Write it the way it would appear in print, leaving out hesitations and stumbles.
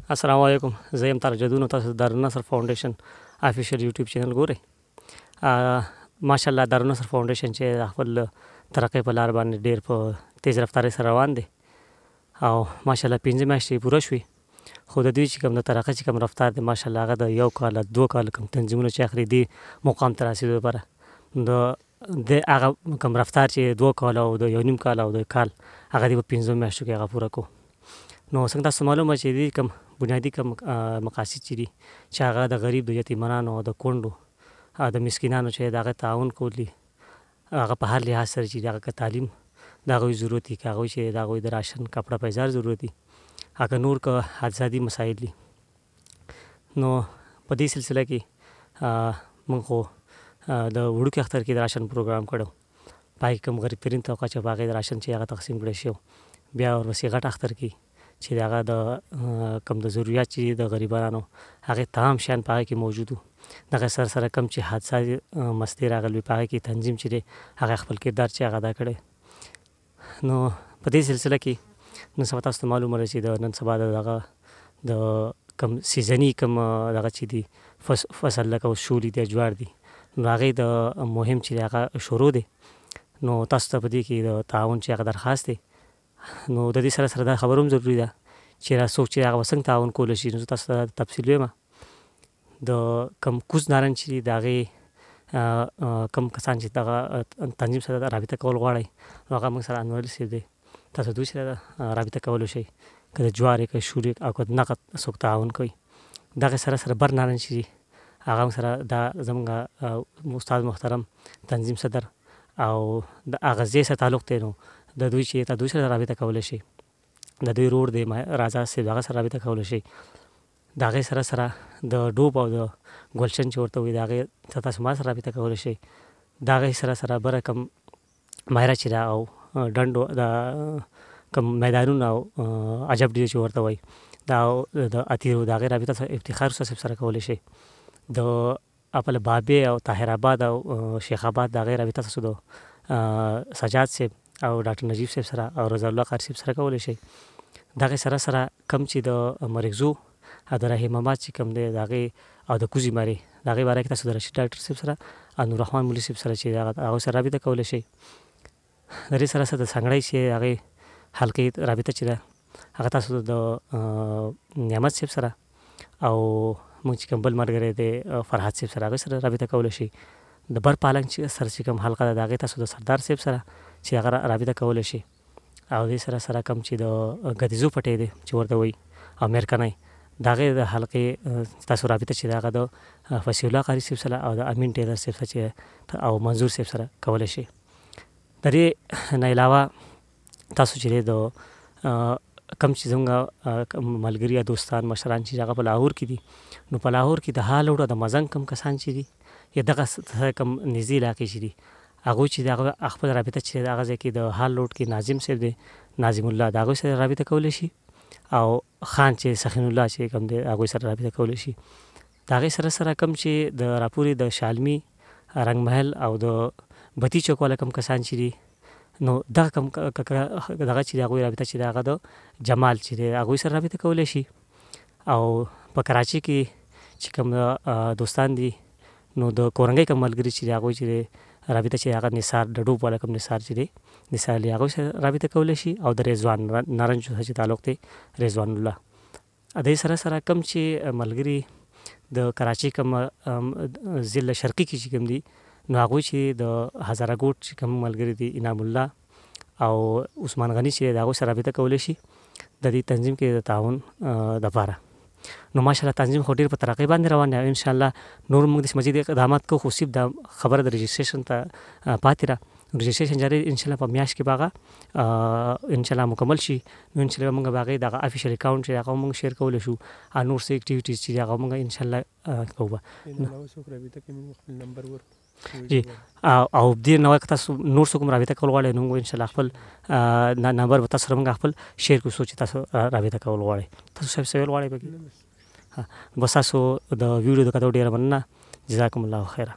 السلام علیکم. زه یم ترجدون او تاسو د دارالنصر فاونډیشن افیشل یوټیوب چینل ګورئ. ماشاءالله دارالنصر فاونډیشن چې خپل ترقۍ په لار باندې ډېر په تیز رفتارۍ سره روان دی او ماشاءالله 15 میاشتې پوره شوې، خو د دوی چې کوم د ترقۍ چې کوم رفتار دی ماشاءالله هغه د 1 کال 2 کال کوم تنظیمونه چې اخلي دې مقام ته رسېدو لپاره د هغه کوم رفتار چې 2 کال او د 1.5 کال او د کال هغه دې په 15 میاشتو کې هغه پوره کړو. نو څنګه تاسو معلومه چې دې کوم بنیادي کوم مقاصد چې دي چې هغه د غریب د یتیمانو او د کونډو د مسکینانو چې د هغه تعاون کولی هغه په هر لحاظ سره چې د هغه تعلیم د هغوی ضرورت دي، که هغوی چې د هغوی د راشن کپړه پیزار ضرورت دي، هغه نور که حادثاتي مسایل دي. نو په دې سلسله کې موږ خو د وړوکي اختر کې د راشن پروګرام کړو، پای کوم غریب ترین طبقه چې په هغې د راشن چې هغه تقسیم کړی شو. بیا ورپسې غټ اختر کې چې هغه د کوم د ضرورت چې د غریبانو هغه تمام شیان په هغه کې موجود وو. دغه سره سره کوم چې حادثات مستې راغلي په هغه کې تنظیم چې دی هغه خپل کردار چې هغه ادا کړی. نو په دې سلسله کې نن سبا تاسو ته معلومه ده چې د نن سبا دغه د کوم سیزني کوم دغه چې دي فصل لکه اوس شولي دي، جوار دي، نو هغې د مهم چې هغه شروع دی. نو تاسو ته په دې کې د تعاون چې هغه درخواست دی. نو د دې سره سره دا خبره هم ضروري ده چې څوک چې هغه څنګه تعاون کولی شي. نو زه تاسو ته تفصیل وایم. د کوم کوز نارنج چې دي د هغې کوم کسان چې دغه تنظیم سره رابطه کول غواړئ نو هغه موږ سره انواري صاحب دی، تاسو دوی سره رابطه کولی شئ، که د جوار که شولي او که نقد څوک تعاون کوي. دغه سره سره بر نارنج چې دي هغه موږ سره دا زموږ استاد محترم تنظیم صدر او د اغازې سره تعلق دی، نو د دوی چې دوی سره رابطه کولی شي. د دوی رور دی راځه صاحب هغه سره رابطه کولی شي. د هغې سره سره د ډوب او د ګلشن چې ورته وایي د هغې سره تاسو ما سره رابطه کولی شئ. د هغې سره سره بره کوم مایره چې ده او ډنډو د کوم میدانونه او عجب ډیر چې ورته وایي دا د اتیرو د هغې رابطه سره افتخار صاحب سره کولی شئ. د اپل بابې او طاهر آباد او شیخ آباد د هغې رابطه تاسو د سجاد صاحب او ډاکټر نجیب صاحب سره او رضا الله قاری صاحب سره کولی شئ. دغې سره سره کم چې د مرغزو او د رحیم آباد چې کوم دی د هغې او د کوزي مرې د هغې باره کې تاسو د رشید ډاکټر صاحب سره او نوررحمان مولي صاحب سره چې هغوی سره رابطه کولی شئ. د دې سره سره د سنګړۍ چې هغې حلقې رابطه چې ده هغه تاسو د نعمت صاحب سره او موږ چې کوم بل ملګری دی فرحت صاحب سره هغوی سره رابطه کولی شئ. د بر پالنګ سره چې کوم حلقه ده د هغې تاسو د سردار صاحب سره چې هغه رابطه کولی شي. او دې سره سره کوم چې د غدیزو پټی دی چې ورته وایي او میرکنی د هغې د حلقې تاسو رابطه چې د هغه د فصیح الله قاري صاحب سره او د امین ټیلر صاحب سره چې او منظور صاحب سره کولی شي. د دې نه علاوه تاسو چې د کم چې زموږ ملګري یا دوستان مشران چې هغه په لاهور کې دي نو په لاهور کې د حال وړه د مزنګ کم کسان چې دي یا دغه کم نږدې علاقې چې دي هغوی چې د هغه خپل رابطه چې د هغه ځای کې د حال روډ کې ناظم صاحب دی ناظم الله د هغوی سره رابطه کولی شي او خان چې سخین الله چې کوم دی هغوی سره رابطه کولی شي. د هغې سره سره کوم چې د راپورې د شالمي رنګ محل او د بتی چوک والا کوم کسان چې دي نو دغه کوم دغه چې د هغوی رابطه چې د هغه د جمال چې دی هغوی سره رابطه کولی شي. او په کراچۍ کې چې کوم دوستان دي نو د کورنګۍ کوم ملګري چې د هغوی چې رابطه چې هغه نثار د ډوب والا کوم نثار چې دی نثار له هغوی سره رابطه کولی شي او د رضوان نارنج سره چې تعلق دی رضوان الله. د سره سره کوم چې ملګري د کراچۍ کوم ضلع شرقي کې چې کوم دي نو هغوی چې د هزاره ګوټ چې کوم ملګري دي انعام الله او عثمان غني چې د هغوی سره رابطه کولی شي د دې تنظیم کې د تعاون دپاره. نو ماشاءالله تنظیم خو ډېر په ترقۍ باندې روان دی. انشاءالله نور موږ داسې مزید اقدامات کوو، خو صرف دا خبره د رجسټریشن ته پاتې ده. رجسټریشن جاري انشاءالله په میاشت کې به هغه انشاءالله مکمل شي. نو انشاءالله موږ به هغې دغه افیشل اکاونټ چې هغه موږ شیر کولی شو او نور څه اکټیویټیز چې هغه موږ انشاءالله کوو. جی او دې نوع که تاسو نور څوک هم رابطه کول غواړئ نو موږ انشاءالله خپل نمبر به تاسو سره موږ خپل شیر کړو څوک چې تاسو رابطه کول غواړئ. تاسو صاحب څه ویل غواړئ پکې؟ بس تاسو د ویډیو د کتو ډېره مننه. جزاکم الله خیره.